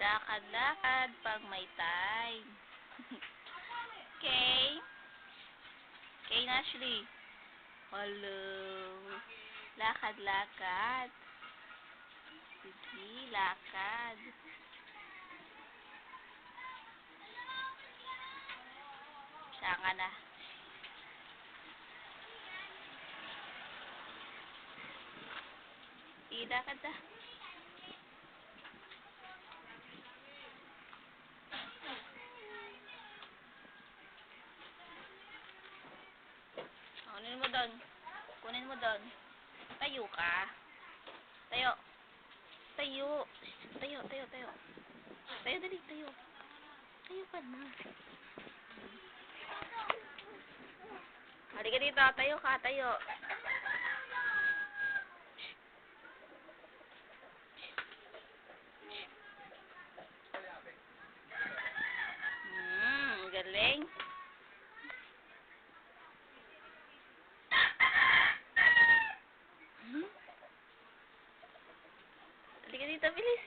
Lakad-lakad pag may time. Okay? Okay, Ashley. Hello. Lakad-lakad. Sige, lakad. Saan ka na? Sige, lakad na. Kunin mo doon. Kunin mo doon. Tayo ka. Tayo. Tayo. Tayo, tayo, tayo. Tayo, dali, tayo. Tayo ka na. Halika dito. Tayo ka, tayo. Galing. Halika dito, bilis.